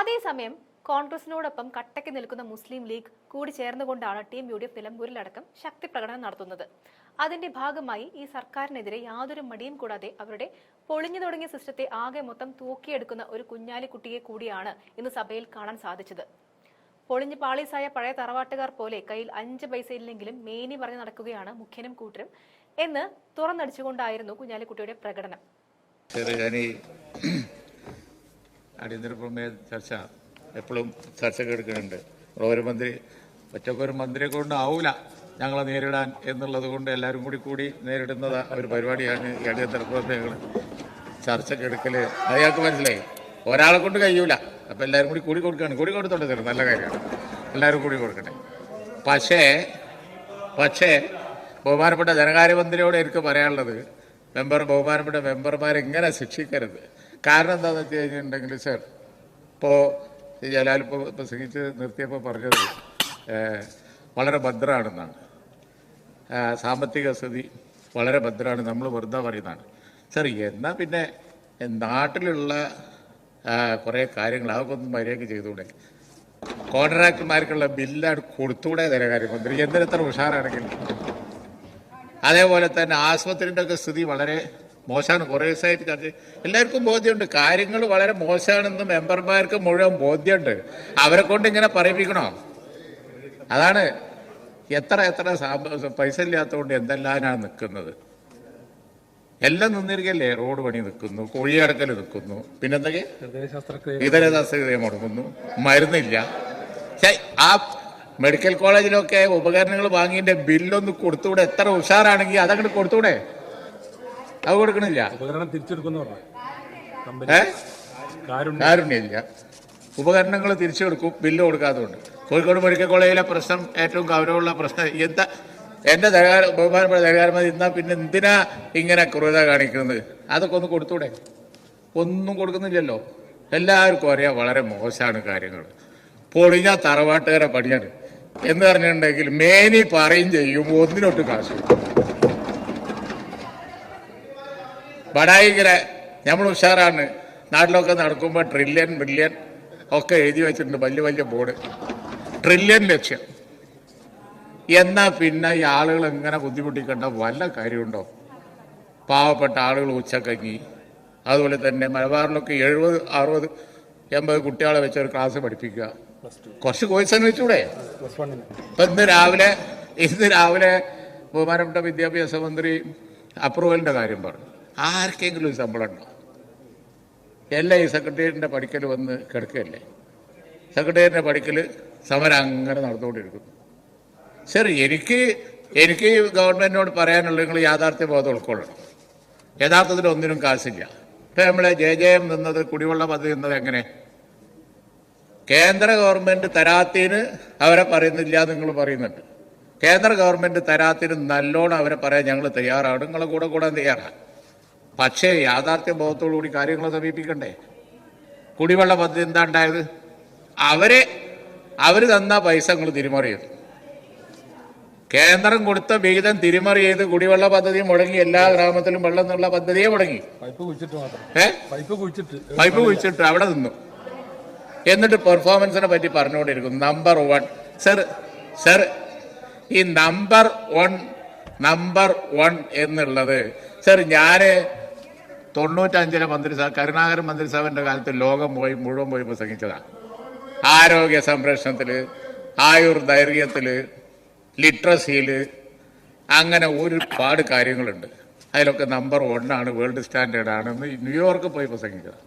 അതേസമയം കോൺഗ്രസിനോടൊപ്പം കട്ടയ്ക്ക് നിൽക്കുന്ന മുസ്ലിം ലീഗ് കൂടി ചേർന്നുകൊണ്ടാണ് ടീം UDF നിലമ്പൂരിലടക്കം ശക്തി പ്രകടനം നടത്തുന്നത്. അതിന്റെ ഭാഗമായി ഈ സർക്കാരിനെതിരെ യാതൊരു മടിയും കൂടാതെ അവരുടെ പൊളിഞ്ഞു തുടങ്ങിയ സിസ്റ്റത്തെ ആകെ മൊത്തം തൂക്കിയെടുക്കുന്ന ഒരു കുഞ്ഞാലിക്കുട്ടിയെ കൂടിയാണ് ഇന്ന് സഭയിൽ കാണാൻ സാധിച്ചത്. പൊളിഞ്ഞു പാളീസായ പഴയ തറവാട്ടുകാർ പോലെ കയ്യിൽ 5 പൈസയില്ലെങ്കിലും മേനി പറഞ്ഞു നടക്കുകയാണ് മുഖ്യനും കൂട്ടരും എന്ന് തുറന്നടിച്ചുകൊണ്ടായിരുന്നു കുഞ്ഞാലിക്കുട്ടിയുടെ പ്രകടനം. അടിയന്തര പ്രമേയ ചർച്ച എപ്പോഴും ചർച്ചയ്ക്ക് എടുക്കുന്നുണ്ട്. ഒരു മന്ത്രി ഒറ്റക്കൊരു മന്ത്രിയെ കൊണ്ട് ആവൂല ഞങ്ങളെ നേരിടാൻ എന്നുള്ളത് കൊണ്ട് എല്ലാവരും കൂടി നേരിടുന്നത് ഒരു പരിപാടിയാണ് ഈ അടിയന്തര പ്രമേയങ്ങൾ ചർച്ചയ്ക്ക് എടുക്കൽ. അയാൾക്ക് മനസ്സിലായി ഒരാളെ കൊണ്ട് കഴിയൂല. അപ്പം എല്ലാവരും കൂടി കൊടുക്കുകയാണ്. കൂടി കൊടുത്തോണ്ട് തരും, നല്ല കാര്യമാണ്, എല്ലാവരും കൂടി കൊടുക്കട്ടെ. പക്ഷേ ബഹുമാനപ്പെട്ട ധനകാര്യമന്ത്രിയോട് എനിക്ക് പറയാനുള്ളത്, ബഹുമാനപ്പെട്ട മെമ്പർമാരെ ഇങ്ങനെ ശിക്ഷിക്കരുത്. കാരണം എന്താണെന്ന് വെച്ച് കഴിഞ്ഞിട്ടുണ്ടെങ്കിൽ സർ, ഇപ്പോൾ ജലാൽ പ്രസംഗിച്ച് നിർത്തിയപ്പോൾ പറഞ്ഞത് വളരെ ഭദ്രമാണെന്നാണ്, സാമ്പത്തിക സ്ഥിതി വളരെ ഭദ്രമാണ്, നമ്മൾ വെറുതെ പറയുന്നതാണ്. സർ, എന്നാൽ പിന്നെ നാട്ടിലുള്ള കുറേ കാര്യങ്ങൾ അതൊക്കെ ഒന്ന് മര്യാദയ്ക്ക് ചെയ്തുകൂടെ? കോൺട്രാക്ടർമാർക്കുള്ള ബില്ലാണ് കൊടുത്തുകൂടെ ധനകാര്യമന്ത്രി? എന്തിനെത്ര ഉഷാറാണെങ്കിൽ. അതേപോലെ തന്നെ ആശുപത്രിൻ്റെ ഒക്കെ സ്ഥിതി വളരെ മോശമാണ്. കുറേ ദിവസമായിട്ട് ചർച്ച, എല്ലാവർക്കും ബോധ്യമുണ്ട് കാര്യങ്ങൾ വളരെ മോശമാണെന്ന് മെമ്പർമാർക്ക് മുഴുവൻ ബോധ്യമുണ്ട്. അവരെ കൊണ്ട് ഇങ്ങനെ പറയിപ്പിക്കണോ? അതാണ് എത്ര പൈസ ഇല്ലാത്തതുകൊണ്ട് എന്തെല്ലാമാണ് നിൽക്കുന്നത്. എല്ലാം നിന്നിരിക്കല്ലേ, റോഡ് പണി നിൽക്കുന്നു, കുഴിയടക്കൽ നിൽക്കുന്നു, പിന്നെന്തൊക്കെ ഇതര ശസ്ത്രക്രിയ മുടങ്ങുന്നു, മരുന്നില്ല. ആ മെഡിക്കൽ കോളേജിലൊക്കെ ഉപകരണങ്ങൾ വാങ്ങിയതിന്റെ ബില്ലൊന്ന് കൊടുത്തുകൂടെ? എത്ര ഉഷാറാണെങ്കിൽ അതങ്ങോട്ട് കൊടുത്തൂടെ? അത് കൊടുക്കണില്ല. കാരുണ്യമില്ല. ഉപകരണങ്ങൾ തിരിച്ചു കൊടുക്കും, ബില്ല് കൊടുക്കാത്തതുകൊണ്ട്. കോഴിക്കോട് മെഡിക്കൽ കോളേജിലെ പ്രശ്നം ഏറ്റവും ഗൗരവമുള്ള പ്രശ്നം. എന്താ എന്റെ ബഹുമാനപ്പെട്ട ധനകാര്യമന്ത്രി, എന്നാ പിന്നെ എന്തിനാ ഇങ്ങനെ ക്രൂരത കാണിക്കുന്നത്? അതൊക്കെ ഒന്ന് കൊടുത്തൂടെ? ഒന്നും കൊടുക്കുന്നില്ലല്ലോ. എല്ലാവർക്കും അറിയാം വളരെ മോശമാണ് കാര്യങ്ങൾ. പൊളിഞ്ഞ തറവാട്ടുകാരെ പണിയാണ് എന്ന് പറഞ്ഞിട്ടുണ്ടെങ്കിൽ മേനി പറയും ചെയ്യും, ഒന്നിനൊട്ട് കാശ്. ബടായിക്കര നമ്മൾ ഉഷാറാണ്. നാട്ടിലൊക്കെ നടക്കുമ്പോൾ ട്രില്യൺ ബില്യൺ ഒക്കെ എഴുതി വെച്ചിട്ടുണ്ട്, വലിയ ബോർഡ്, ട്രില്യൺ ലക്ഷ്യം. എന്നാൽ പിന്നെ ഈ ആളുകൾ എങ്ങനെ ബുദ്ധിമുട്ടിക്കേണ്ട വല്ല കാര്യമുണ്ടോ? പാവപ്പെട്ട ആളുകൾ ഉച്ചക്കഞ്ഞി, അതുപോലെ തന്നെ മലബാറിലൊക്കെ 70, 60, 80 കുട്ടികളെ വെച്ച് ഒരു ക്ലാസ് പഠിപ്പിക്കുക. കുറച്ച് കോഴ്സ് വെച്ചൂടെ? ഇപ്പം ഇന്ന് രാവിലെ ബഹുമാനപ്പെട്ട വിദ്യാഭ്യാസ മന്ത്രി അപ്രൂവലിന്റെ കാര്യം പറഞ്ഞു. ആർക്കെങ്കിലും ശമ്പളം ഉണ്ടോ? എല്ലാം ഈ സെക്രട്ടേറിയറ്റിന്റെ പഠിക്കൽ വന്ന് കിടക്കുകയല്ലേ. സെക്രട്ടേറിയറ്റിന്റെ പഠിക്കൽ സമരം അങ്ങനെ നടന്നുകൊണ്ടിരിക്കുന്നു. സർ, എനിക്ക് ഗവൺമെന്റിനോട് പറയാനുള്ളത്, നിങ്ങൾ യാഥാർത്ഥ്യ ബോധം ഉൾക്കൊള്ളണം. യഥാർത്ഥത്തിൽ ഒന്നിനും കാശില്ല. ഇപ്പം നമ്മളെ JJM നിന്നത്, കുടിവെള്ള പദ്ധതി നിന്നത് എങ്ങനെ? കേന്ദ്ര ഗവൺമെന്റ് തരാത്തിന് അവരെ പറയുന്നില്ല, നിങ്ങൾ പറയുന്നുണ്ട്. കേന്ദ്ര ഗവൺമെന്റ് തരാത്തിന് നല്ലോണം അവരെ പറയാൻ ഞങ്ങൾ തയ്യാറാണ്, നിങ്ങളെ കൂടാൻ തയ്യാറാണ്. പക്ഷേ യാഥാർത്ഥ്യ ബോധത്തോടുകൂടി കാര്യങ്ങൾ സമീപിക്കണ്ടേ? കുടിവെള്ള പദ്ധതി എന്താ ഉണ്ടായത്? അവര് തന്ന പൈസ നിങ്ങൾ തിരിമറി ചെയ്തു. കേന്ദ്രം കൊടുത്ത വിഹിതം തിരിമറി ചെയ്ത് കുടിവെള്ള പദ്ധതി മുടങ്ങി. എല്ലാ ഗ്രാമത്തിലും വെള്ളം എന്നുള്ള പദ്ധതിയെ മുടങ്ങി. പൈപ്പ് കുഴിച്ചിട്ട് അവിടെ നിന്നു. എന്നിട്ട് പെർഫോമൻസിനെ പറ്റി പറഞ്ഞുകൊണ്ടിരിക്കുന്നു. നമ്പർ 1 സർ, ഈ നമ്പർ 1 എന്നുള്ളത് സർ, ഞാന് 95 മന്ത്രിസഭ, കരുണാകരൻ മന്ത്രിസഭന്റെ കാലത്ത് ലോകം മുഴുവൻ പോയി പ്രസംഗിച്ചതാണ്. ആരോഗ്യ സംരക്ഷണത്തില്, ആയുർദൈർഘ്യത്തില്, ലിറ്ററസിയില്, അങ്ങനെ ഒരുപാട് കാര്യങ്ങളുണ്ട്. അതിലൊക്കെ നമ്പർ 1 ആണ്, വേൾഡ് സ്റ്റാൻഡേർഡ് ആണെന്ന് ന്യൂയോർക്ക് പോയി പ്രസംഗിച്ചതാണ്.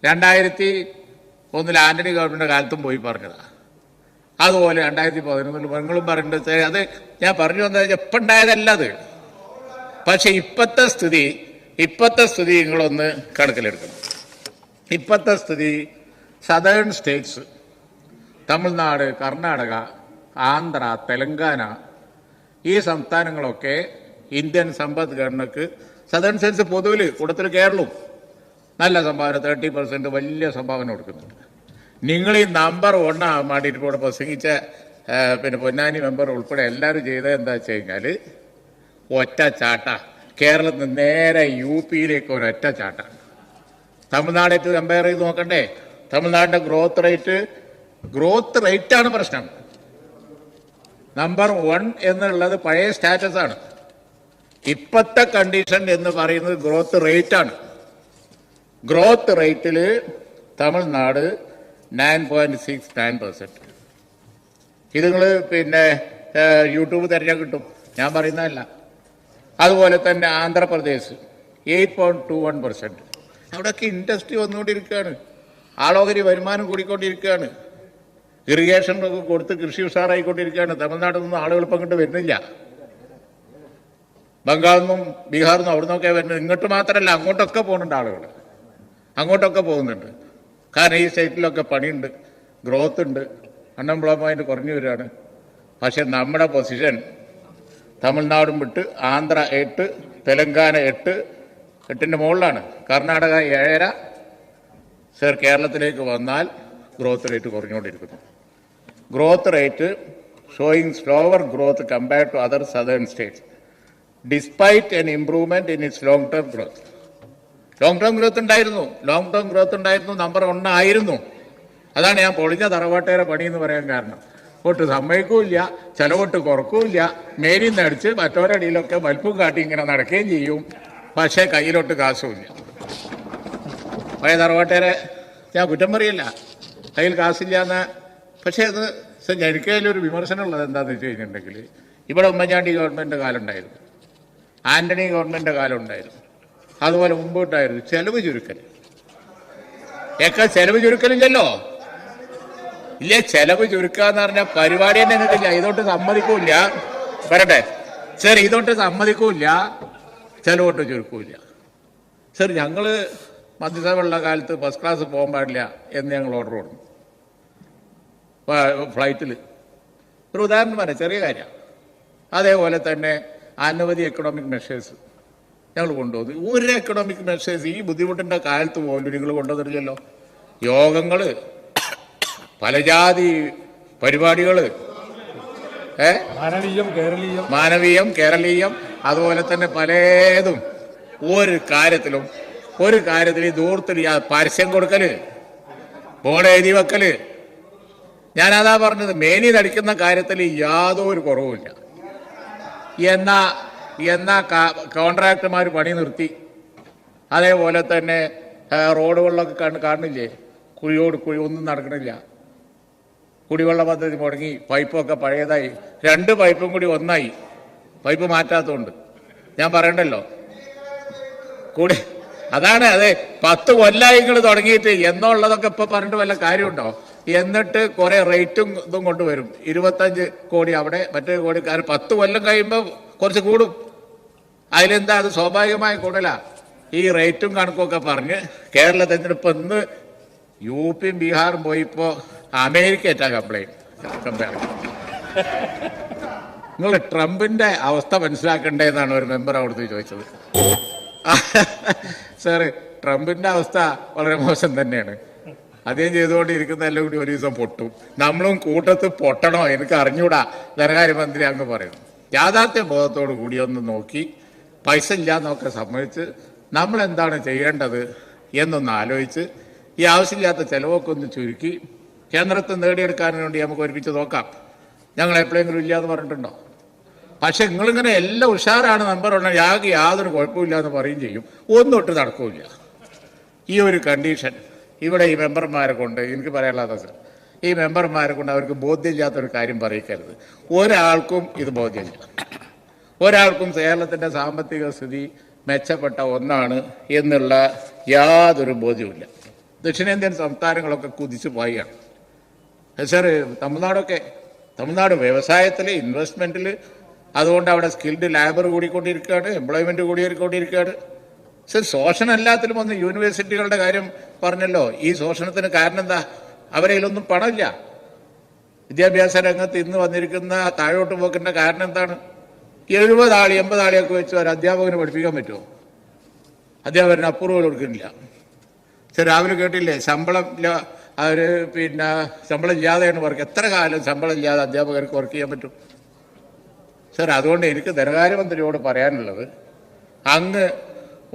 2001 ആന്റണി ഗവൺമെന്റ് കാലത്തും പോയി പറഞ്ഞതാണ്. അതുപോലെ 2011 നിങ്ങളും പറഞ്ഞിട്ട്, അത് ഞാൻ പറഞ്ഞു വന്നത് ഇപ്പം ഉണ്ടായതല്ല അത്. പക്ഷെ ഇപ്പോഴത്തെ സ്ഥിതി നിങ്ങളൊന്ന് കണക്കിലെടുക്കണം. ഇപ്പോഴത്തെ സ്ഥിതി സദേൺ സ്റ്റേറ്റ്സ്, തമിഴ്നാട്, കർണാടക, ആന്ധ്ര, തെലങ്കാന, ഈ സംസ്ഥാനങ്ങളൊക്കെ ഇന്ത്യൻ സമ്പദ്ഘടനക്ക് സദേൺ സ്റ്റേറ്റ്സ് പൊതുവിൽ കൂട്ടത്തിൽ കേരളവും നല്ല സംഭാവന, 30% വലിയ സംഭാവന കൊടുക്കുന്നുണ്ട്. നിങ്ങൾ ഈ നമ്പർ 1 ആകാൻ വേണ്ടിയിട്ട് ഇവിടെ പ്രസംഗിച്ച പിന്നെ പൊന്നാനി മെമ്പർ ഉൾപ്പെടെ എല്ലാവരും ചെയ്തത് എന്താ വെച്ച് കഴിഞ്ഞാൽ ഒറ്റ ചാട്ട. കേരളത്തിൽ നിന്ന് നേരെ UPയിലേക്ക് ഒരൊറ്റ ചാട്ടാണ്. തമിഴ്നാടേറ്റ് കമ്പയർ ചെയ്ത് നോക്കണ്ടേ? തമിഴ്നാടിന്റെ ഗ്രോത്ത് റേറ്റാണ് പ്രശ്നം. നമ്പർ 1 എന്നുള്ളത് പഴയ സ്റ്റാറ്റസ് ആണ്. ഇപ്പോഴത്തെ കണ്ടീഷൻ എന്ന് പറയുന്നത് ഗ്രോത്ത് റേറ്റാണ്. ഗ്രോത്ത് റേറ്റിൽ തമിഴ്നാട് 9.69%. ഇത് നിങ്ങൾ പിന്നെ യൂട്യൂബ് തിരഞ്ഞാൽ കിട്ടും, ഞാൻ പറയുന്നതല്ല. അതുപോലെ തന്നെ ആന്ധ്രാപ്രദേശ് 8.21%. അവിടെയൊക്കെ ഇൻഡസ്ട്രി വന്നുകൊണ്ടിരിക്കുകയാണ്, ആളോഹരി വരുമാനം കൂടിക്കൊണ്ടിരിക്കുകയാണ്, ഇറിഗേഷൻ ഒക്കെ കൊടുത്ത് കൃഷി ഉഷാറായിക്കൊണ്ടിരിക്കുകയാണ്. തമിഴ്നാട്ടിൽ നിന്നും ആളുകൾ ഇപ്പം ഇങ്ങോട്ട് വരുന്നില്ല, ബംഗാളിൽ നിന്നും ബീഹാറിൽ നിന്നും അവിടെ നിന്നൊക്കെ വരുന്നത്. ഇങ്ങോട്ട് മാത്രമല്ല, അങ്ങോട്ടൊക്കെ പോകുന്നുണ്ട് ആളുകൾ, അങ്ങോട്ടൊക്കെ പോകുന്നുണ്ട്. കാരണം ഈ സ്റ്റേറ്റിലൊക്കെ പണിയുണ്ട്, ഗ്രോത്ത് ഉണ്ട്, അൺഎംപ്ലോയ്മെൻറ്റ് കുറഞ്ഞു വരികയാണ്. പക്ഷെ നമ്മുടെ പൊസിഷൻ തമിഴ്നാടും വിട്ട് ആന്ധ്ര 8, തെലങ്കാന 8ന്റെ മുകളിലാണ്, കർണാടക 7.5. സർ, കേരളത്തിലേക്ക് വന്നാൽ ഗ്രോത്ത് റേറ്റ് കുറഞ്ഞുകൊണ്ടിരിക്കുന്നു. Growth rate showing slower growth compared to other southern states despite an improvement in its long term growth. Long term growth ഉണ്ടായിരുന്നു, നമ്പർ 1 ആയിരുന്നു. അതാണ് ഞാൻ പൊളിഞ്ഞ തറവാട്ടേറെ പണി എന്ന് പറയാൻ കാരണം. ഒട്ട് സമ്മതിക്കൂല്ല, ചിലവൊട്ട് കുറക്കൂല്ല, മേലിൽ നടിച്ച് മറ്റോരടിയിലൊക്കെ വലിപ്പും കാട്ടി ഇങ്ങനെ നടക്കുകയും ചെയ്യും. പക്ഷേ കയ്യിലോട്ട് കാശുമില്ല. പഴയ തറവാട്ടേരെ ഞാൻ കുറ്റം പറയില്ല, കയ്യിൽ കാശില്ല എന്ന്. പക്ഷേ അത് എനിക്കതിലൊരു വിമർശനമുള്ളത് എന്താണെന്ന് വെച്ച് കഴിഞ്ഞിട്ടുണ്ടെങ്കിൽ, ഇവിടെ ഉമ്മൻചാണ്ടി ഗവൺമെൻറ് കാലം ഉണ്ടായിരുന്നു, ആന്റണി ഗവൺമെൻറ് കാലം ഉണ്ടായിരുന്നു, അതുപോലെ മുമ്പോട്ടായിരുന്നു ചെലവ് ചുരുക്കൽ. ചെലവ് ചുരുക്കലില്ലല്ലോ, ഇല്ലേ? ചെലവ് ചുരുക്കാന്ന് പറഞ്ഞ പരിപാടി തന്നെ നിങ്ങൾക്കില്ല. ഇതോട്ട് സമ്മതിക്കൂല്ല, വരട്ടെ സർ, ഇതോട്ട് സമ്മതിക്കൂല്ല, ചെലവോട്ട് ചുരുക്കൂല്ല. സർ, ഞങ്ങൾ മന്ത്രിസഭയുള്ള കാലത്ത് ഫസ്റ്റ് ക്ലാസ് പോകാൻ പാടില്ല എന്ന് ഞങ്ങൾ ഓർഡർ കൊടുക്കും ഫ്ലൈറ്റിൽ. ഒരു ഉദാഹരണം പറയാം, ചെറിയ കാര്യം. അതേപോലെ തന്നെ അനവധി എക്കണോമിക് മെഷേഴ്സ് ഞങ്ങൾ കൊണ്ടുവന്നു. ഒരു എക്കണോമിക് മെഷേഴ്സ് ഈ ബുദ്ധിമുട്ടിൻ്റെ കാലത്ത് പോലും നിങ്ങൾ കൊണ്ടുവന്നിട്ടില്ലല്ലോ. യോഗങ്ങൾ, പല ജാതി പരിപാടികൾ, മാനവീയം, കേരളീയം, അതുപോലെ തന്നെ പലതും. ഒരു കാര്യത്തിലും ദൂരത്തിൽ പരസ്യം കൊടുക്കല്, ബോർഡ് എഴുതി വെക്കല്. ഞാനതാ പറഞ്ഞത്, മേനി നടിക്കുന്ന കാര്യത്തിൽ യാതൊരു കുറവുമില്ല. എന്നാ കോൺട്രാക്ടർമാർ പണി നിർത്തി. അതേപോലെ തന്നെ റോഡുകളിലൊക്കെ കാണുന്നില്ലേ, കുഴിയോട് കുഴി ഒന്നും നടക്കണില്ല. കുടിവെള്ള പദ്ധതി മുടങ്ങി, പൈപ്പൊക്കെ പഴയതായി, 2 പൈപ്പും കൂടി ഒന്നായി, പൈപ്പ് മാറ്റാത്തതുകൊണ്ട്. ഞാൻ പറയണ്ടല്ലോ, അതാണ്. അതെ, 10 കൊല്ലമായി നിങ്ങൾ തുടങ്ങിയിട്ട് എന്നുള്ളതൊക്കെ ഇപ്പൊ പറഞ്ഞിട്ട് വല്ല കാര്യമുണ്ടോ? എന്നിട്ട് കുറെ റേറ്റും ഇതും കൊണ്ടുവരും. 25 കോടി അവിടെ, മറ്റേ കോടി. കാരണം 10 കൊല്ലം കഴിയുമ്പോൾ കുറച്ച് കൂടും. അതിലെന്താ, അത് സ്വാഭാവികമായ കൂടുതല. ഈ റേറ്റും കണക്കൊക്കെ പറഞ്ഞ് കേരളത്തിൽ ഇപ്പൊ ഇന്ന് UP ബീഹാറും പോയിപ്പോ അമേരിക്കയായിട്ടാ കമ്പയർ. നിങ്ങൾ ട്രംപിന്റെ അവസ്ഥ മനസ്സിലാക്കണ്ടേന്നാണ് ഒരു മെമ്പർ അവിടുത്തെ ചോദിച്ചത്. സാറ്, ട്രംപിന്റെ അവസ്ഥ വളരെ മോശം തന്നെയാണ്. അദ്ദേഹം ചെയ്തുകൊണ്ടിരിക്കുന്നതെല്ലാം കൂടി ഒരു ദിവസം പൊട്ടും. നമ്മളും കൂട്ടത്തിൽ പൊട്ടണോ എനിക്ക് അറിഞ്ഞൂടാ, ധനകാര്യമന്ത്രി അങ്ങ് പറയുന്നു. യാഥാർത്ഥ്യ ബോധത്തോടു കൂടി ഒന്ന് നോക്കി, പൈസ ഇല്ലാന്നൊക്കെ സമ്മതിച്ച് നമ്മൾ എന്താണ് ചെയ്യേണ്ടത് എന്നൊന്ന് ആലോചിച്ച്, ഈ ആവശ്യമില്ലാത്ത ചിലവൊക്കെ ഒന്ന് ചുരുക്കി കേന്ദ്രത്തിൽ നേടിയെടുക്കാൻ വേണ്ടി നമുക്ക് ഒരുമിച്ച് നോക്കാം. ഞങ്ങൾ എപ്പോഴെങ്കിലും ഇല്ലയെന്ന് പറഞ്ഞിട്ടുണ്ടോ? പക്ഷെ നിങ്ങളിങ്ങനെ എല്ലാം ഉഷാറാണ്, നമ്പർ ഉണ്ടെങ്കിൽ യാതൊരു കുഴപ്പമില്ല എന്ന് പറയും ചെയ്യും, ഒന്നൊട്ട് നടക്കില്ല. ഈ ഒരു കണ്ടീഷൻ ഇവിടെ ഈ മെമ്പർമാരെ കൊണ്ട് എനിക്ക് പറയാനുള്ളത് സർ, ഈ മെമ്പർമാരെ കൊണ്ട് അവർക്ക് ബോധ്യമില്ലാത്തൊരു കാര്യം പറയിക്കരുത്. ഒരാൾക്കും ഇത് ബോധ്യമില്ല. ഒരാൾക്കും കേരളത്തിൻ്റെ സാമ്പത്തിക സ്ഥിതി മെച്ചപ്പെട്ട ഒന്നാണ് എന്നുള്ള യാതൊരു ബോധ്യവുമില്ല. ദക്ഷിണേന്ത്യൻ സംസ്ഥാനങ്ങളൊക്കെ കുതിച്ചു പോവുകയാണ് സാർ. തമിഴ്നാട് വ്യവസായത്തിൽ, ഇൻവെസ്റ്റ്മെൻറ്റിൽ, അതുകൊണ്ട് അവിടെ സ്കിൽഡ് ലേബർ കൂടിക്കൊണ്ടിരിക്കുകയാണ്, എംപ്ലോയ്മെൻറ്റ് കൂടിക്കൊണ്ടിരിക്കുകയാണ്. സർ, ശോഷണം എല്ലാത്തിലും ഒന്ന് യൂണിവേഴ്സിറ്റികളുടെ കാര്യം പറഞ്ഞല്ലോ. ഈ ശോഷണത്തിന് കാരണം എന്താ? അവരതിലൊന്നും പണമില്ല. വിദ്യാഭ്യാസ രംഗത്ത് ഇന്ന് വന്നിരിക്കുന്ന താഴോട്ട് പോക്കിൻ്റെ കാരണം എന്താണ്? 70 ആൾ 80 ആളെയൊക്കെ വെച്ച് ഒരു അധ്യാപകന് പഠിപ്പിക്കാൻ പറ്റുമോ? അധ്യാപകന് അപ്രൂവൽ കൊടുക്കുന്നില്ല. സർ, രാവിലെ കേട്ടില്ലേ, ശമ്പളം ശമ്പളം ഇല്ലാതെയാണ് വർക്ക്. എത്ര കാലം ശമ്പളം ഇല്ലാതെ അധ്യാപകർക്ക് വർക്ക് ചെയ്യാൻ പറ്റും? സർ, അതുകൊണ്ട് എനിക്ക് ധനകാര്യമന്ത്രിയോട് പറയാനുള്ളത്, അങ്ങ്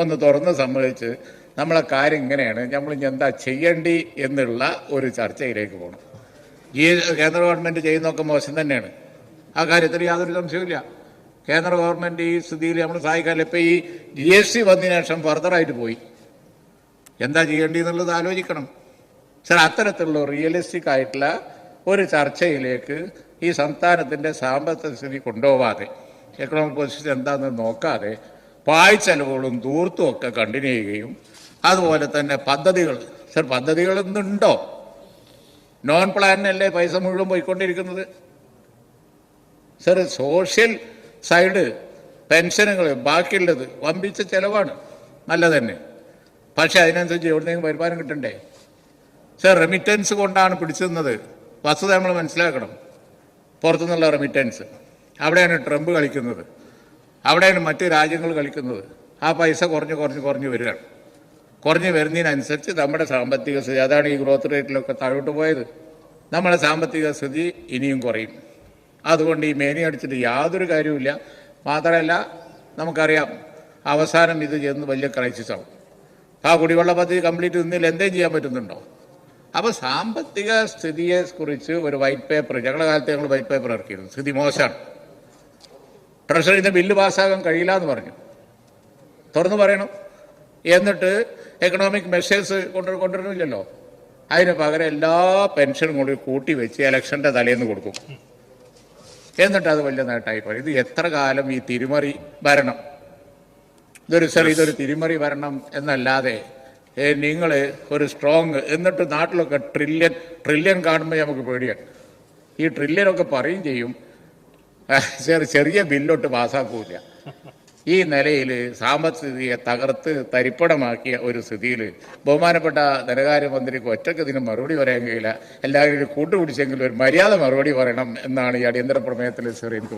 ഒന്ന് തുറന്ന് സമ്മതിച്ച് നമ്മളെ കാര്യം ഇങ്ങനെയാണ്, നമ്മൾ ഇനി എന്താ ചെയ്യേണ്ടി എന്നുള്ള ഒരു ചർച്ചയിലേക്ക് പോകണം. ഈ കേന്ദ്ര ഗവൺമെൻറ് ചെയ്യുന്നതൊക്കെ മോശം തന്നെയാണ്, ആ കാര്യത്തിൽ യാതൊരു സംശയവുമില്ല. കേന്ദ്ര ഗവൺമെൻറ് ഈ സ്ഥിതിയിൽ നമ്മൾ സഹായിക്കാറില്ല. ഇപ്പോൾ ഈ GST വന്നതിന് ശേഷം ഫർദറായിട്ട് പോയി, എന്താ ചെയ്യേണ്ടി എന്നുള്ളത് ആലോചിക്കണം. സാർ, അത്തരത്തിലുള്ള റിയലിസ്റ്റിക് ആയിട്ടുള്ള ഒരു ചർച്ചയിലേക്ക് ഈ സംസ്ഥാനത്തിൻ്റെ സാമ്പത്തിക സ്ഥിതി കൊണ്ടുപോകാതെ, എക്കണോമിക് പൊസിഷൻ എന്താണെന്ന് നോക്കാതെ പാഴ്ചെലവുകളും ധൂർത്തും ഒക്കെ കണ്ടിന്യൂ ചെയ്യുകയും അതുപോലെ തന്നെ പദ്ധതികൾ, സാർ പദ്ധതികൾ ഇന്നുണ്ടോ? നോൺ പ്ലാനിനല്ലേ പൈസ മുഴുവൻ പോയിക്കൊണ്ടിരിക്കുന്നത്. സാർ, സോഷ്യൽ സൈഡ് പെൻഷനുകൾ ബാക്കിയുള്ളത് വമ്പിച്ച ചിലവാണ്, നല്ല തന്നെ. പക്ഷെ അതിനനുസരിച്ച് എവിടുന്നെങ്കിലും വരുമാനം കിട്ടണ്ടേ? സാർ, റെമിറ്റൻസ് കൊണ്ടാണ് പിടിച്ചിരുന്നത്. വസ്തുത നമ്മൾ മനസ്സിലാക്കണം. പുറത്തുനിന്നുള്ള റെമിറ്റൻസ്, അവിടെയാണ് ട്രംപ് കളിക്കുന്നത്, അവിടെയാണ് മറ്റ് രാജ്യങ്ങൾ കളിക്കുന്നത്. ആ പൈസ കുറഞ്ഞ് വരികയാണ്. കുറഞ്ഞ് വരുന്നതിനനുസരിച്ച് നമ്മുടെ സാമ്പത്തിക സ്ഥിതി, അതാണ് ഈ ഗ്രോത്ത് റേറ്റിലൊക്കെ താഴോട്ട് പോയത്. നമ്മുടെ സാമ്പത്തിക സ്ഥിതി ഇനിയും കുറയും. അതുകൊണ്ട് ഈ മേനി അടിച്ചിട്ട് യാതൊരു കാര്യവുമില്ല. മാത്രമല്ല, നമുക്കറിയാം അവസാനം ഇത് ചെന്ന് വലിയ ക്രൈസിസ് ആവും. ആ കുടിവെള്ള പദ്ധതി കംപ്ലീറ്റ് നിന്നിൽ എന്തെങ്കിലും ചെയ്യാൻ പറ്റുന്നുണ്ടോ? അപ്പോൾ സാമ്പത്തിക സ്ഥിതിയെ കുറിച്ച് ഒരു വൈറ്റ് പേപ്പർ, ഞങ്ങളുടെ കാലത്ത് ഞങ്ങൾ വൈറ്റ് പേപ്പർ ഇറക്കിയിരുന്നു. സ്ഥിതി മോശമാണ്, ട്രഷറിൻ്റെ ബില്ല് പാസ്സാകാൻ കഴിയില്ല എന്ന് പറഞ്ഞു. തുറന്നു പറയണം. എന്നിട്ട് എക്കണോമിക് മെഷേഴ്സ് കൊണ്ടുവരുന്നില്ലല്ലോ. അതിന് പകരം എല്ലാ പെൻഷനും കൂടി കൂട്ടി വെച്ച് ഇലക്ഷൻ്റെ തലേന്ന് കൊടുക്കും. എന്നിട്ട് അത് വലിയ നേട്ടമായി പറയും. ഇത് എത്ര കാലം ഈ തിരിമറി ഭരണം? ഇതൊരു തിരിമറി ഭരണം എന്നല്ലാതെ നിങ്ങൾ ഒരു സ്ട്രോങ്, എന്നിട്ട് നാട്ടിലൊക്കെ ട്രില്യൺ കാണുമ്പോൾ നമുക്ക് പേടിയാണ്. ഈ ട്രില്യനൊക്കെ പറയും ചെയ്യും, ചെറിയ ബില്ലോട്ട് പാസ്സാക്കൂല. ഈ നിലയിൽ സാമ്പത്തികതയെ തകർത്ത് തരിപ്പണമാക്കിയ ഒരു സ്ഥിതിയിൽ ബഹുമാനപ്പെട്ട ധനകാര്യമന്ത്രിക്ക് ഒറ്റയ്ക്ക് ഇതിന് മറുപടി പറയാൻ കഴിയില്ല. എല്ലാവരും കൂട്ടുപിടിച്ചെങ്കിലും ഒരു മര്യാദ മറുപടി പറയണം എന്നാണ് ഈ അടിയന്തര പ്രമേയത്തിൽ സാർ എനിക്ക്